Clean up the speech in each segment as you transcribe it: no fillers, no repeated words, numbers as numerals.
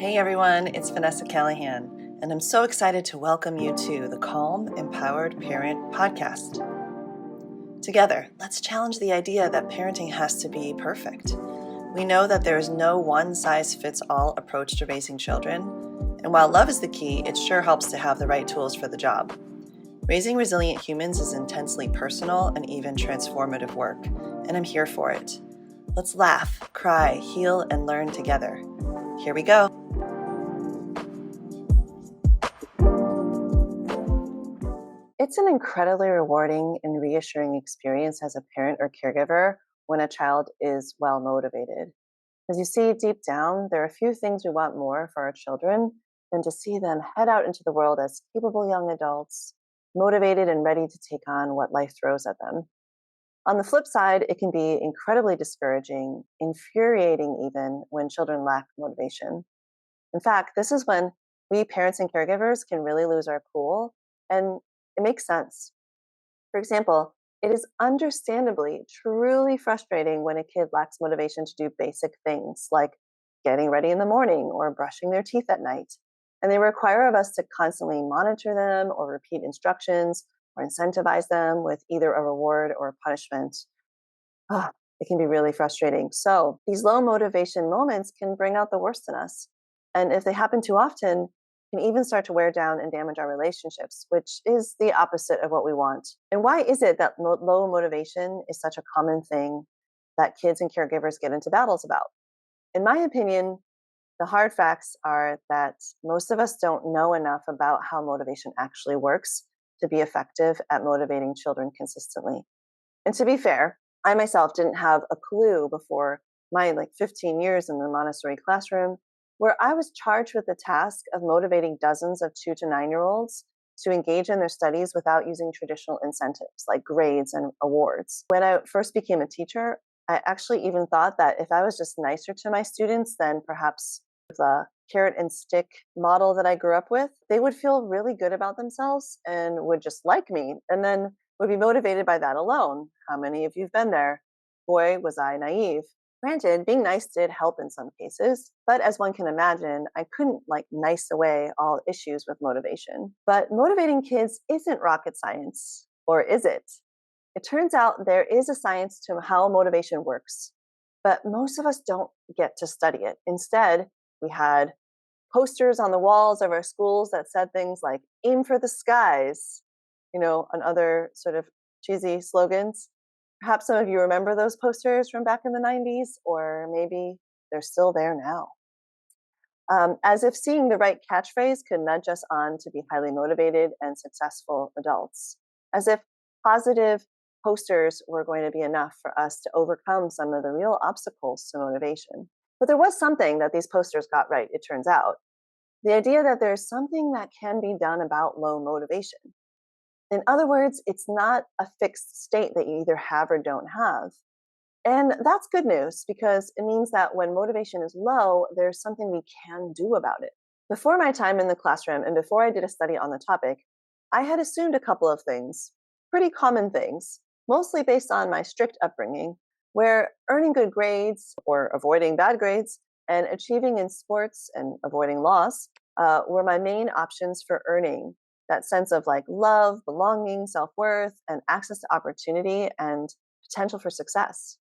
Hey everyone, it's Vanessa Callahan, and I'm so excited to welcome you to the Calm, Empowered Parent podcast. Together, let's challenge the idea that parenting has to be perfect. We know that there is no one-size-fits-all approach to raising children, and while love is the key, it sure helps to have the right tools for the job. Raising resilient humans is intensely personal and even transformative work, and I'm here for it. Let's laugh, cry, heal, and learn together. Here we go. It's an incredibly rewarding and reassuring experience as a parent or caregiver when a child is well motivated. As you see, deep down, there are a few things we want more for our children than to see them head out into the world as capable young adults, motivated and ready to take on what life throws at them. On the flip side, it can be incredibly discouraging, infuriating even, when children lack motivation. In fact, this is when we parents and caregivers can really lose our cool, and it makes sense. For example, it is understandably truly frustrating when a kid lacks motivation to do basic things like getting ready in the morning or brushing their teeth at night. And they require of us to constantly monitor them or repeat instructions or incentivize them with either a reward or a punishment. It can be really frustrating. So these low motivation moments can bring out the worst in us. And if they happen too often, can even start to wear down and damage our relationships, which is the opposite of what we want. And why is it that low motivation is such a common thing that kids and caregivers get into battles about? In my opinion, the hard facts are that most of us don't know enough about how motivation actually works to be effective at motivating children consistently. And to be fair, I myself didn't have a clue before my 15 years in the Montessori classroom, where I was charged with the task of motivating dozens of 2 to 9-year-olds to engage in their studies without using traditional incentives like grades and awards. When I first became a teacher, I actually even thought that if I was just nicer to my students than perhaps the carrot and stick model that I grew up with, they would feel really good about themselves and would just like me, and then would be motivated by that alone. How many of you have been there? Boy, was I naive. Granted, being nice did help in some cases, but as one can imagine, I couldn't nice away all issues with motivation. But motivating kids isn't rocket science, or is it? It turns out there is a science to how motivation works, but most of us don't get to study it. Instead, we had posters on the walls of our schools that said things like "aim for the skies," and other sort of cheesy slogans. Perhaps some of you remember those posters from back in the 90s, or maybe they're still there now. As if seeing the right catchphrase could nudge us on to be highly motivated and successful adults. As if positive posters were going to be enough for us to overcome some of the real obstacles to motivation. But there was something that these posters got right, it turns out. The idea that there's something that can be done about low motivation. In other words, it's not a fixed state that you either have or don't have. And that's good news because it means that when motivation is low, there's something we can do about it. Before my time in the classroom and before I did a study on the topic, I had assumed a couple of things, pretty common things, mostly based on my strict upbringing, where earning good grades or avoiding bad grades and achieving in sports and avoiding loss were my main options for earning that sense of love, belonging, self-worth, and access to opportunity and potential for success.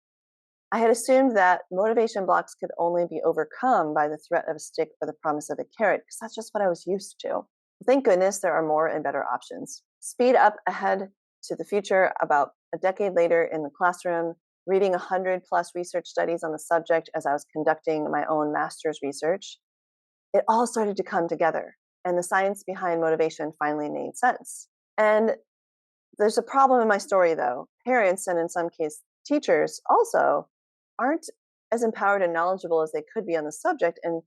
I had assumed that motivation blocks could only be overcome by the threat of a stick or the promise of a carrot, because that's just what I was used to. Thank goodness there are more and better options. Speed up ahead to the future, about a decade later in the classroom, reading 100+ research studies on the subject as I was conducting my own master's research, it all started to come together. And the science behind motivation finally made sense. And there's a problem in my story, though. Parents, and in some cases teachers also, aren't as empowered and knowledgeable as they could be on the subject, and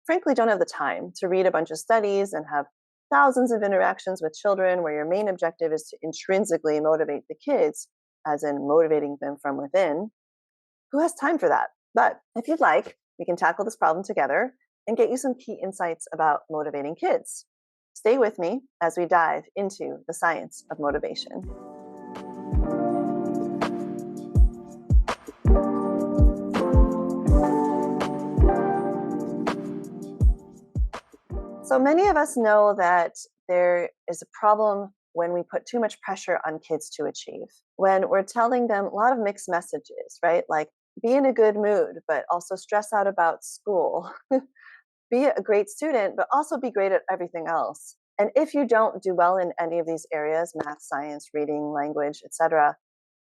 frankly don't have the time to read a bunch of studies and have thousands of interactions with children where your main objective is to intrinsically motivate the kids, as in motivating them from within. Who has time for that? But if you'd like, we can tackle this problem together and get you some key insights about motivating kids. Stay with me as we dive into the science of motivation. So many of us know that there is a problem when we put too much pressure on kids to achieve. When we're telling them a lot of mixed messages, right? Like be in a good mood, but also stress out about school. Be a great student, but also be great at everything else. And if you don't do well in any of these areas, math, science, reading, language, etc.,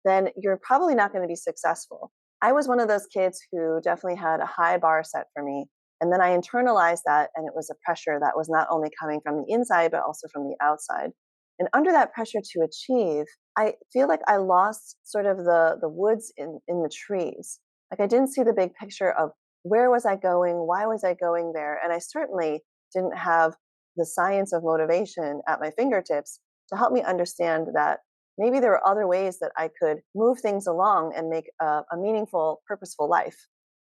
then you're probably not going to be successful. I was one of those kids who definitely had a high bar set for me. And then I internalized that, and it was a pressure that was not only coming from the inside, but also from the outside. And under that pressure to achieve, I feel like I lost sort of the woods in the trees. Like I didn't see the big picture of where was I going? Why was I going there? And I certainly didn't have the science of motivation at my fingertips to help me understand that maybe there were other ways that I could move things along and make a meaningful, purposeful life.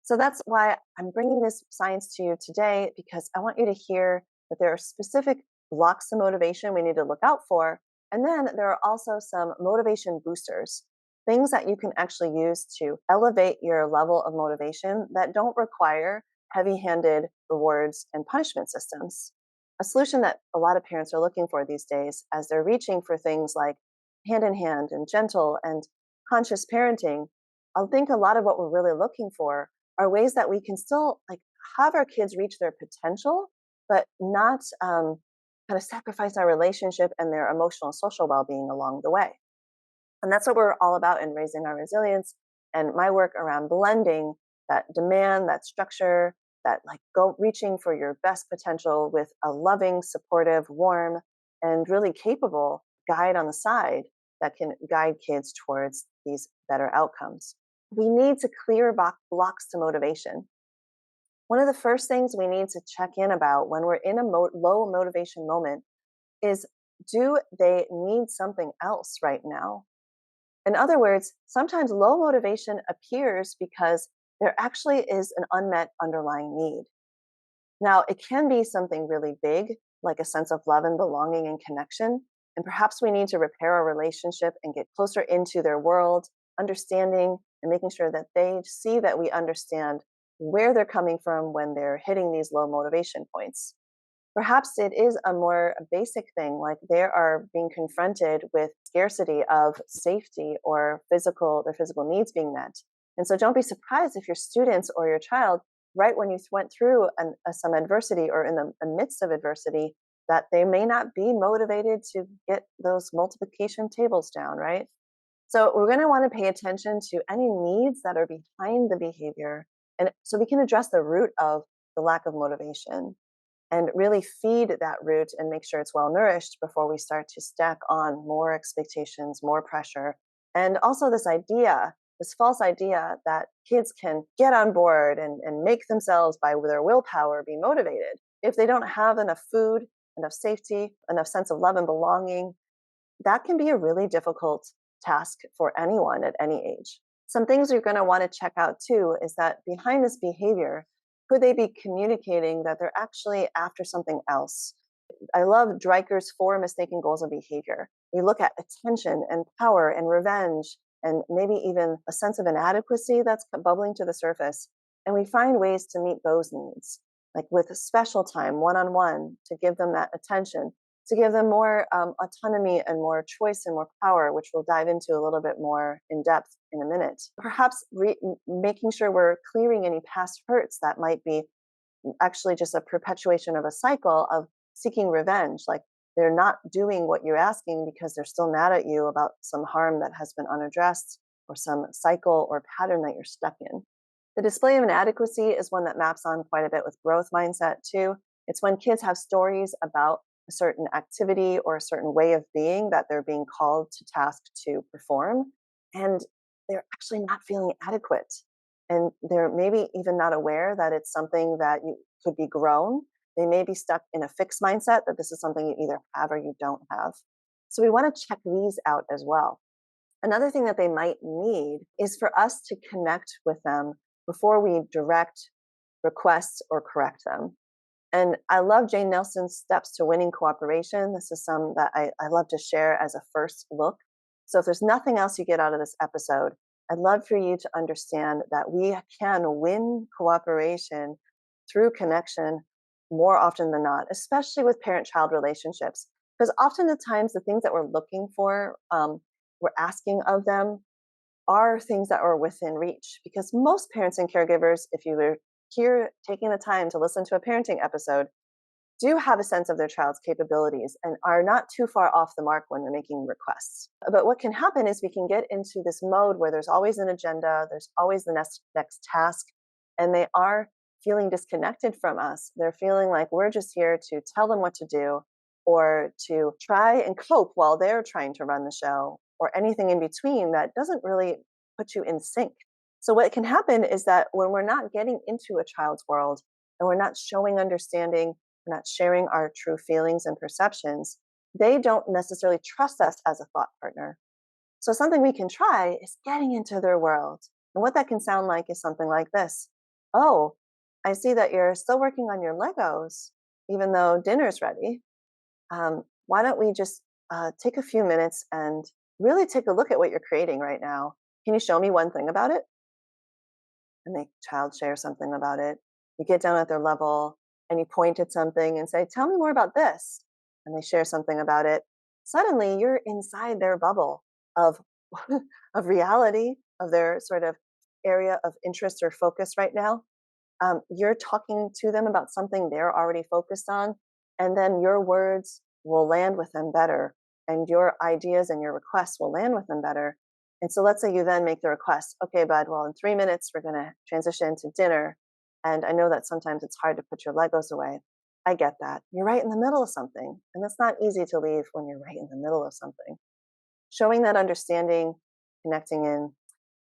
So that's why I'm bringing this science to you today, because I want you to hear that there are specific blocks to motivation we need to look out for. And then there are also some motivation boosters, things that you can actually use to elevate your level of motivation that don't require heavy handed rewards and punishment systems. A solution that a lot of parents are looking for these days as they're reaching for things like hand in hand and gentle and conscious parenting. I think a lot of what we're really looking for are ways that we can still like have our kids reach their potential, but not kind of sacrifice our relationship and their emotional and social well-being along the way. And that's what we're all about in raising our resilience. And my work around blending that demand, that structure, that like go reaching for your best potential with a loving, supportive, warm, and really capable guide on the side that can guide kids towards these better outcomes. We need to clear blocks to motivation. One of the first things we need to check in about when we're in a low motivation moment is, do they need something else right now? In other words, sometimes low motivation appears because there actually is an unmet underlying need. Now, it can be something really big, like a sense of love and belonging and connection. And perhaps we need to repair our relationship and get closer into their world, understanding and making sure that they see that we understand where they're coming from when they're hitting these low motivation points. Perhaps it is a more basic thing, like they are being confronted with scarcity of safety or their physical needs being met. And so don't be surprised if your students or your child, right when you went through some adversity or in the midst of adversity, that they may not be motivated to get those multiplication tables down, right? So we're going to want to pay attention to any needs that are behind the behavior. And so we can address the root of the lack of motivation and really feed that root and make sure it's well nourished before we start to stack on more expectations, more pressure. And also this false idea that kids can get on board and make themselves by their willpower be motivated. If they don't have enough food, enough safety, enough sense of love and belonging, that can be a really difficult task for anyone at any age. Some things you're going to want to check out too is that behind this behavior, could they be communicating that they're actually after something else? I love Dreiker's 4 mistaken goals of behavior. We look at attention and power and revenge and maybe even a sense of inadequacy that's bubbling to the surface. And we find ways to meet those needs, like with a special time, one-on-one, to give them that attention, to give them more autonomy and more choice and more power, which we'll dive into a little bit more in depth in a minute. Perhaps making sure we're clearing any past hurts that might be actually just a perpetuation of a cycle of seeking revenge. Like they're not doing what you're asking because they're still mad at you about some harm that has been unaddressed or some cycle or pattern that you're stuck in. The display of inadequacy is one that maps on quite a bit with growth mindset too. It's when kids have stories about a certain activity or a certain way of being that they're being called to task to perform, and they're actually not feeling adequate. And they're maybe even not aware that it's something that you could be grown. They may be stuck in a fixed mindset that this is something you either have or you don't have. So we want to check these out as well. Another thing that they might need is for us to connect with them before we direct, request, or correct them. And I love Jane Nelson's steps to winning cooperation. This is some that I love to share as a first look. So if there's nothing else you get out of this episode, I'd love for you to understand that we can win cooperation through connection more often than not, especially with parent child relationships. Because often the times the things that we're looking for, we're asking of them, are things that are within reach. Because most parents and caregivers, if you were here taking the time to listen to a parenting episode, do have a sense of their child's capabilities and are not too far off the mark when they're making requests. But what can happen is we can get into this mode where there's always an agenda, there's always the next task, and they are feeling disconnected from us. They're feeling like we're just here to tell them what to do or to try and cope while they're trying to run the show or anything in between that doesn't really put you in sync. So, what can happen is that when we're not getting into a child's world and we're not showing understanding, we're not sharing our true feelings and perceptions, they don't necessarily trust us as a thought partner. So, something we can try is getting into their world. And what that can sound like is something like this: Oh, I see that you're still working on your Legos, even though dinner's ready. Why don't we just take a few minutes and really take a look at what you're creating right now? Can you show me one thing about it? And the child shares something about it. You get down at their level and you point at something and say, "Tell me more about this." And they share something about it. Suddenly you're inside their bubble of of reality, of their sort of area of interest or focus right now. You're talking to them about something they're already focused on, and then your words will land with them better, and your ideas and your requests will land with them better. And so, let's say you then make the request, "Okay, bud, well, in 3 minutes, we're going to transition to dinner. And I know that sometimes it's hard to put your Legos away. I get that. You're right in the middle of something, and it's not easy to leave when you're right in the middle of something." Showing that understanding, connecting in.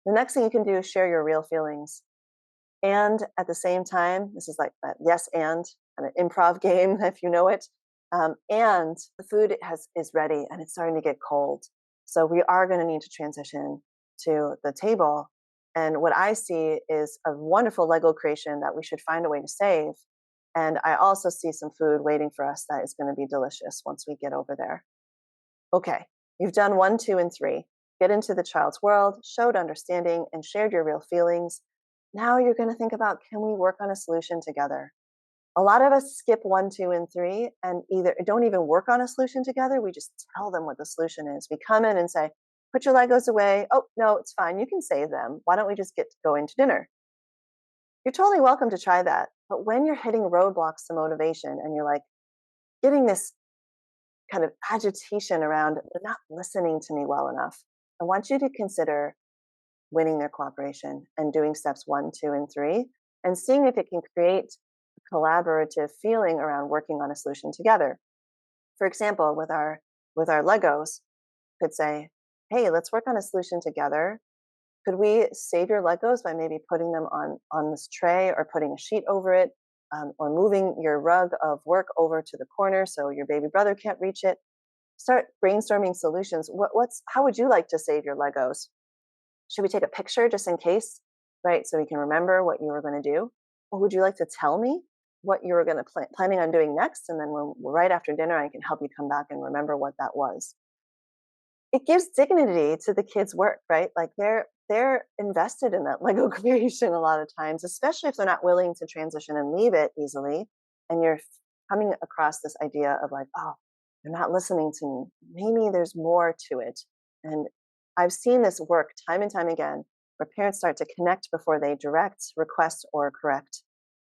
The next thing you can do is share your real feelings. And at the same time, this is like that yes and an improv game if you know it. And the food is ready and it's starting to get cold. So we are going to need to transition to the table. And what I see is a wonderful Lego creation that we should find a way to save. And I also see some food waiting for us that is going to be delicious once we get over there. Okay, you've done 1, 2, and 3. Get into the child's world, showed understanding, and shared your real feelings. Now you're going to think about, can we work on a solution together? A lot of us skip 1, 2, and 3 and either don't even work on a solution together. We just tell them what the solution is. We come in and say, "Put your Legos away." "Oh, no, it's fine. You can save them. Why don't we just get going to dinner?" You're totally welcome to try that. But when you're hitting roadblocks to motivation and you're like getting this kind of agitation around "They're not listening to me well enough," I want you to consider winning their cooperation and doing steps 1, 2, and 3 and seeing if it can create a collaborative feeling around working on a solution together. For example, with our Legos, could say, "Hey, let's work on a solution together. Could we save your Legos by maybe putting them on this tray or putting a sheet over it, or moving your rug of work over to the corner so your baby brother can't reach it?" Start brainstorming solutions. How would you like to save your Legos? Should we take a picture just in case, right? So we can remember what you were going to do? Or would you like to tell me what you were going to planning on doing next? And then right after dinner, I can help you come back and remember what that was. It gives dignity to the kids' work, right? Like they're invested in that Lego creation a lot of times, especially if they're not willing to transition and leave it easily. And you're coming across this idea of like, oh, they're not listening to me. Maybe there's more to it. And I've seen this work time and time again where parents start to connect before they direct, request, or correct.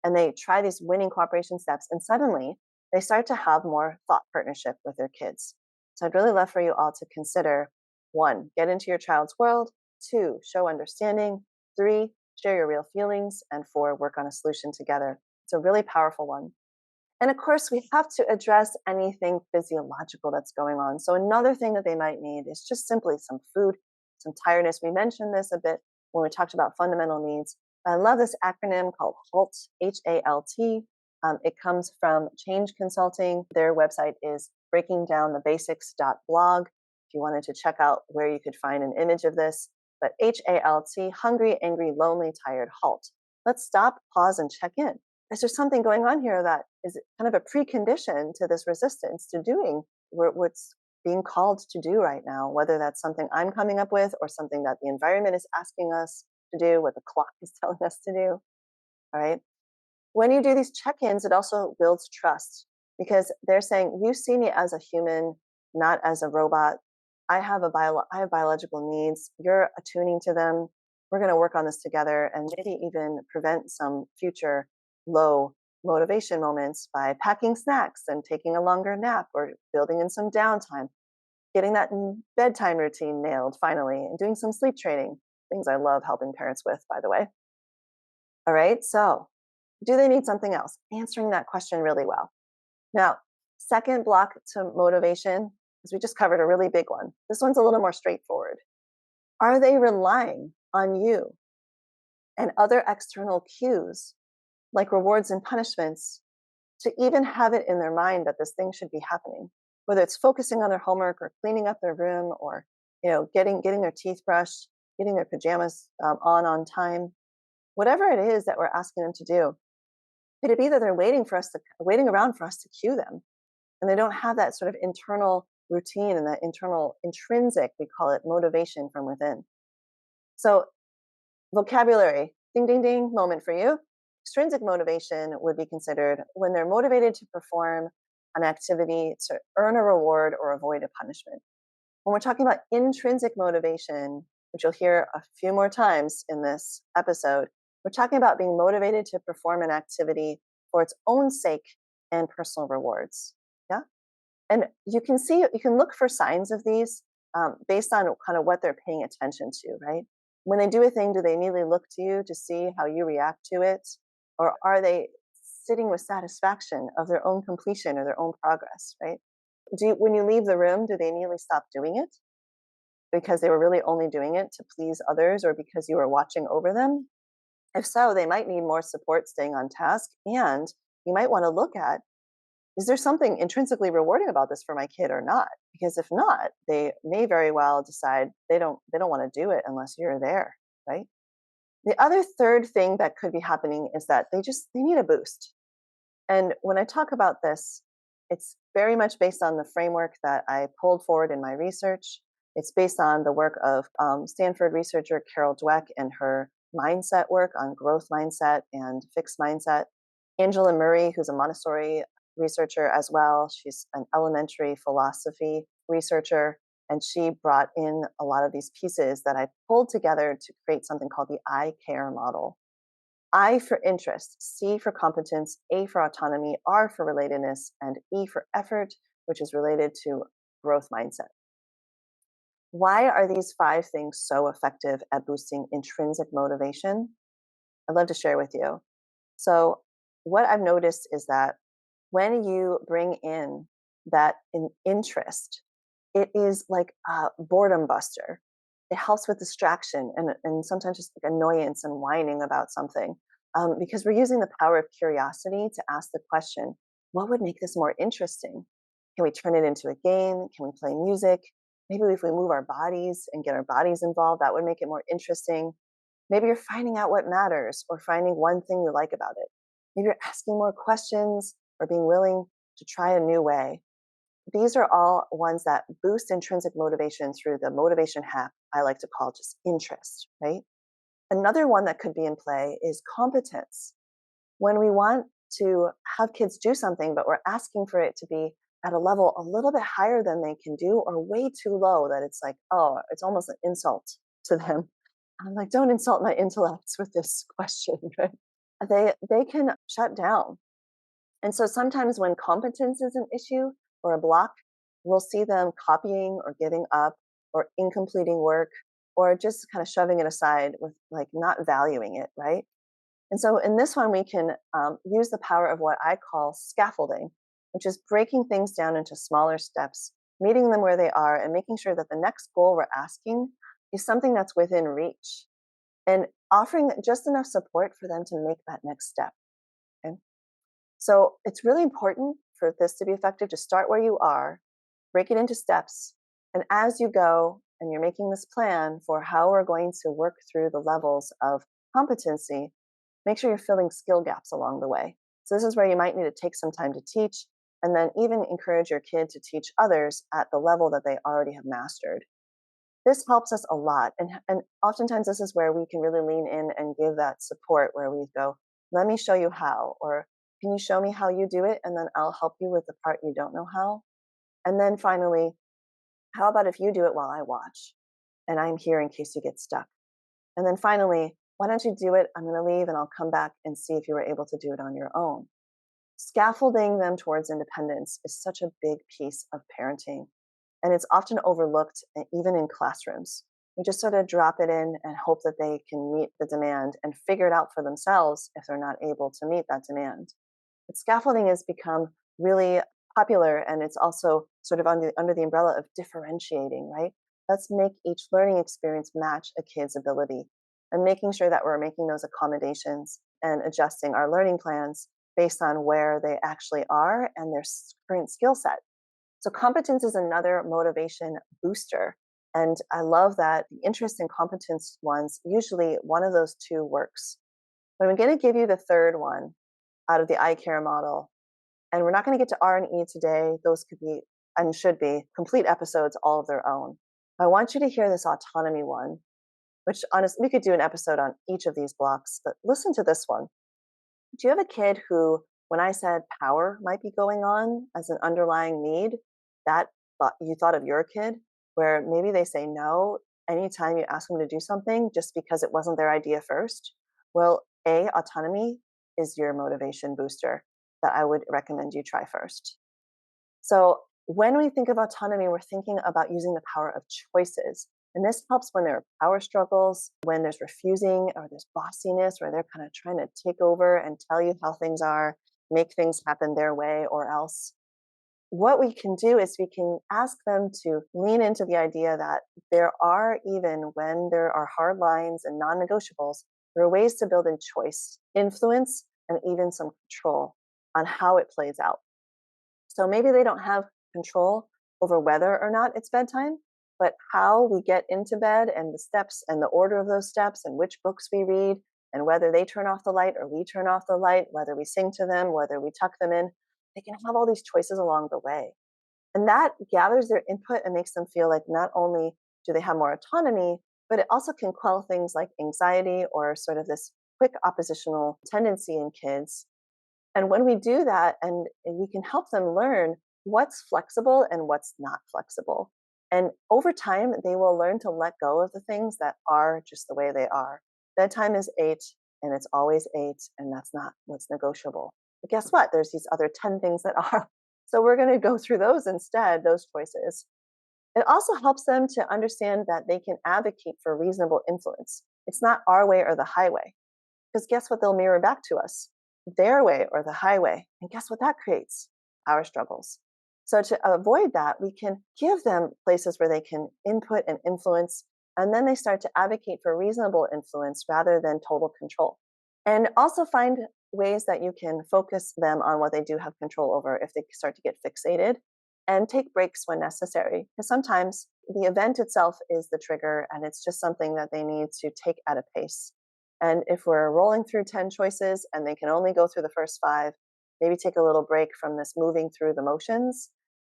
And they try these winning cooperation steps, and suddenly they start to have more thought partnership with their kids. So I'd really love for you all to consider: 1, get into your child's world; 2, show understanding; 3, share your real feelings; and 4, work on a solution together. It's a really powerful one. And of course, we have to address anything physiological that's going on. So another thing that they might need is just simply some food, some tiredness. We mentioned this a bit when we talked about fundamental needs. I love this acronym called HALT, HALT. It comes from Change Consulting. Their website is breakingdownthebasics.blog. If you wanted to check out where you could find an image of this, but HALT, hungry, angry, lonely, tired, halt. Let's stop, pause, and check in. Is there something going on here that is kind of a precondition to this resistance to doing what's being called to do right now, whether that's something I'm coming up with or something that the environment is asking us to do, what the clock is telling us to do, all right? When you do these check-ins, it also builds trust because they're saying, "You see me as a human, not as a robot. I have biological needs. You're attuning to them. We're going to work on this together and maybe even prevent some future low motivation moments by packing snacks and taking a longer nap or building in some downtime, getting that bedtime routine nailed finally, and doing some sleep training." Things I love helping parents with, by the way. All right. So, do they need something else? Answering that question really well. Now, second block to motivation, because we just covered a really big one. This one's a little more straightforward. Are they relying on you and other external cues like rewards and punishments to even have it in their mind that this thing should be happening? Whether it's focusing on their homework or cleaning up their room or getting their teeth brushed, getting their pajamas on time, whatever it is that we're asking them to do, could it be that they're waiting around for us to cue them, and they don't have that sort of internal routine and that internal intrinsic, we call it, motivation from within? So, vocabulary, ding, ding, ding, moment for you. Extrinsic motivation would be considered when they're motivated to perform an activity to earn a reward or avoid a punishment. When we're talking about intrinsic motivation, which you'll hear a few more times in this episode, we're talking about being motivated to perform an activity for its own sake and personal rewards. Yeah. And you can look for signs of these based on kind of what they're paying attention to, right? When they do a thing, do they immediately look to you to see how you react to it? Or are they sitting with satisfaction of their own completion or their own progress, right? When you leave the room, do they immediately stop doing it because they were really only doing it to please others or because you were watching over them? If so, they might need more support staying on task. And you might want to look at, is there something intrinsically rewarding about this for my kid or not? Because if not, they may very well decide they don't want to do it unless you're there, right? The other third thing that could be happening is that they need a boost. And when I talk about this, it's very much based on the framework that I pulled forward in my research. It's based on the work of Stanford researcher Carol Dweck and her mindset work on growth mindset and fixed mindset. Angela Murray, who's a Montessori researcher as well, she's an elementary philosophy researcher, and she brought in a lot of these pieces that I pulled together to create something called the I CARE model. I for interest, C for competence, A for autonomy, R for relatedness, and E for effort, which is related to growth mindset. Why are these five things so effective at boosting intrinsic motivation? I'd love to share with you. So, what I've noticed is that when you bring in that interest, it is like a boredom buster. It helps with distraction and sometimes just like annoyance and whining about something. Because we're using the power of curiosity to ask the question, what would make this more interesting? Can we turn it into a game? Can we play music? Maybe if we move our bodies and get our bodies involved, that would make it more interesting. Maybe you're finding out what matters or finding one thing you like about it. Maybe you're asking more questions or being willing to try a new way. These are all ones that boost intrinsic motivation through the motivation hack I like to call just interest, right? Another one that could be in play is competence. When we want to have kids do something, but we're asking for it to be at a level a little bit higher than they can do or way too low that it's like, oh, it's almost an insult to them. I'm like, don't insult my intellects with this question, right? They can shut down. And so sometimes when competence is an issue or a block, we'll see them copying or giving up or incompleting work or just kind of shoving it aside with like not valuing it, right? And so in this one, we can use the power of what I call scaffolding, which is breaking things down into smaller steps, meeting them where they are, and making sure that the next goal we're asking is something that's within reach and offering just enough support for them to make that next step. Okay? So it's really important for this to be effective to start where you are, break it into steps, and as you go and you're making this plan for how we're going to work through the levels of competency, make sure you're filling skill gaps along the way. So this is where you might need to take some time to teach and then even encourage your kid to teach others at the level that they already have mastered. This helps us a lot. And oftentimes this is where we can really lean in and give that support where we go, let me show you how, or can you show me how you do it? And then I'll help you with the part you don't know how. And then finally, how about if you do it while I watch and I'm here in case you get stuck? And then finally, why don't you do it? I'm going to leave and I'll come back and see if you were able to do it on your own. Scaffolding them towards independence is such a big piece of parenting, and it's often overlooked even in classrooms. We just sort of drop it in and hope that they can meet the demand and figure it out for themselves if they're not able to meet that demand. But scaffolding has become really popular, and it's also sort of under the umbrella of differentiating, right? Let's make each learning experience match a kid's ability and making sure that we're making those accommodations and adjusting our learning plans based on where they actually are and their current skill set. So, competence is another motivation booster. And I love that the interest in competence ones, usually one of those two works. But I'm going to give you the third one out of the I care model. And we're not going to get to R and E today. Those could be and should be complete episodes all of their own. I want you to hear this autonomy one, which honestly, we could do an episode on each of these blocks, but listen to this one. Do you have a kid who, when I said power might be going on as an underlying need, that you thought of your kid, where maybe they say no anytime you ask them to do something just because it wasn't their idea first? Well, autonomy is your motivation booster that I would recommend you try first. So, when we think of autonomy, we're thinking about using the power of choices. And this helps when there are power struggles, when there's refusing or there's bossiness, where they're kind of trying to take over and tell you how things are, make things happen their way or else. What we can do is we can ask them to lean into the idea that there are, even when there are hard lines and non negotiables, there are ways to build in choice, influence, and even some control on how it plays out. So maybe they don't have control over whether or not it's bedtime, but how we get into bed and the steps and the order of those steps and which books we read and whether they turn off the light or we turn off the light, whether we sing to them, whether we tuck them in, they can have all these choices along the way. And that gathers their input and makes them feel like not only do they have more autonomy, but it also can quell things like anxiety or sort of this quick oppositional tendency in kids. And when we do that, and we can help them learn what's flexible and what's not flexible. And over time, they will learn to let go of the things that are just the way they are. Bedtime is 8, and it's always 8, and that's not what's negotiable. But guess what? There's these other 10 things that are. So we're going to go through those instead, those choices. It also helps them to understand that they can advocate for reasonable influence. It's not our way or the highway. Because guess what they'll mirror back to us? Their way or the highway. And guess what that creates? Power struggles. So to avoid that, we can give them places where they can input and influence, and then they start to advocate for reasonable influence rather than total control. And also find ways that you can focus them on what they do have control over if they start to get fixated, and take breaks when necessary. Because sometimes the event itself is the trigger and it's just something that they need to take at a pace. And if we're rolling through 10 choices and they can only go through the first 5, maybe take a little break from this moving through the motions,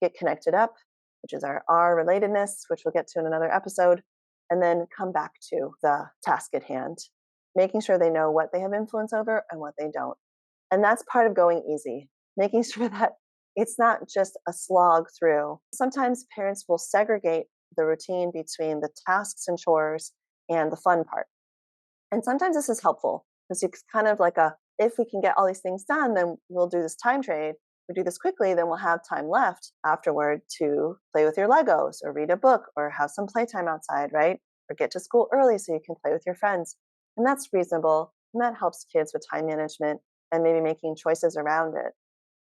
get connected up, which is our R relatedness, which we'll get to in another episode, and then come back to the task at hand, making sure they know what they have influence over and what they don't. And that's part of going easy, making sure that it's not just a slog through. Sometimes parents will segregate the routine between the tasks and chores and the fun part. And sometimes this is helpful because it's kind of like if we can get all these things done, then we'll do this time trade. We do this quickly, then we'll have time left afterward to play with your Legos or read a book or have some playtime outside, right? Or get to school early so you can play with your friends. And that's reasonable. And that helps kids with time management and maybe making choices around it.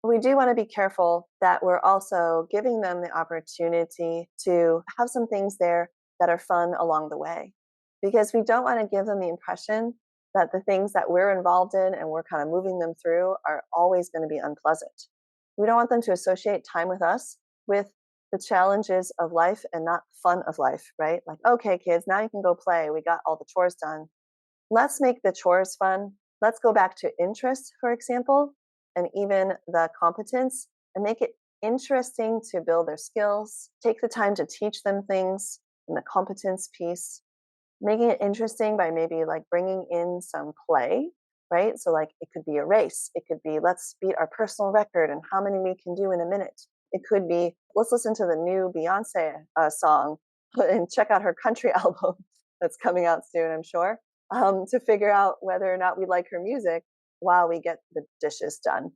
But we do want to be careful that we're also giving them the opportunity to have some things there that are fun along the way, because we don't want to give them the impression that the things that we're involved in and we're kind of moving them through are always going to be unpleasant. We don't want them to associate time with us with the challenges of life and not fun of life, right? Like, okay, kids, now you can go play. We got all the chores done. Let's make the chores fun. Let's go back to interest, for example, and even the competence, and make it interesting to build their skills. Take the time to teach them things in the competence piece, making it interesting by maybe like bringing in some play right? So like it could be a race. It could be let's beat our personal record and how many we can do in a minute. It could be let's listen to the new Beyonce song and check out her country album that's coming out soon, I'm sure, to figure out whether or not we like her music while we get the dishes done.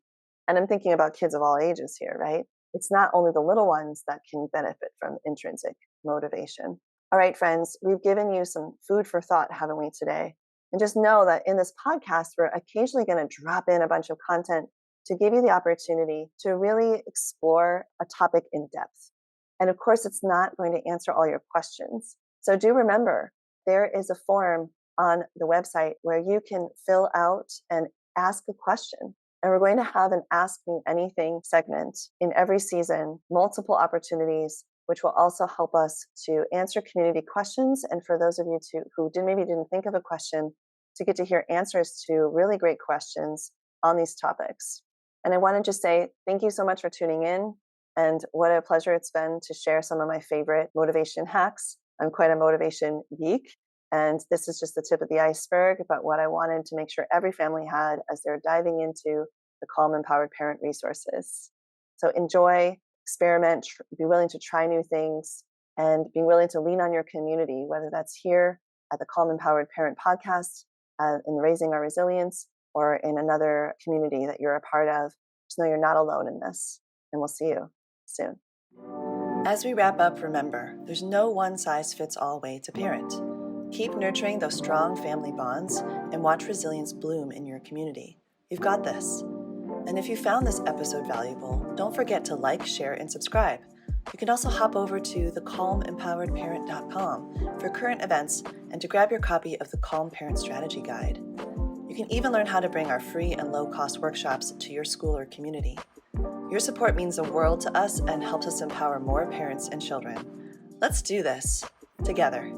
And I'm thinking about kids of all ages here, right? It's not only the little ones that can benefit from intrinsic motivation. All right, friends, we've given you some food for thought, haven't we, today? And just know that in this podcast, we're occasionally going to drop in a bunch of content to give you the opportunity to really explore a topic in depth. And of course, it's not going to answer all your questions. So do remember, there is a form on the website where you can fill out and ask a question. And we're going to have an Ask Me Anything segment in every season, multiple opportunities, which will also help us to answer community questions. And for those of you who maybe didn't think of a question, to get to hear answers to really great questions on these topics. And I want to just say thank you so much for tuning in. And what a pleasure it's been to share some of my favorite motivation hacks. I'm quite a motivation geek. And this is just the tip of the iceberg about what I wanted to make sure every family had as they're diving into the Calm Empowered Parent resources. So enjoy, experiment, be willing to try new things, and being willing to lean on your community, whether that's here at the Calm Empowered Parent podcast, in Raising Our Resilience, or in another community that you're a part of. Just know you're not alone in this. And we'll see you soon. As we wrap up, remember, there's no one-size-fits-all way to parent. Keep nurturing those strong family bonds and watch resilience bloom in your community. You've got this. And if you found this episode valuable, don't forget to like, share, and subscribe. You can also hop over to thecalmempoweredparent.com for current events and to grab your copy of the Calm Parent Strategy Guide. You can even learn how to bring our free and low-cost workshops to your school or community. Your support means the world to us and helps us empower more parents and children. Let's do this together.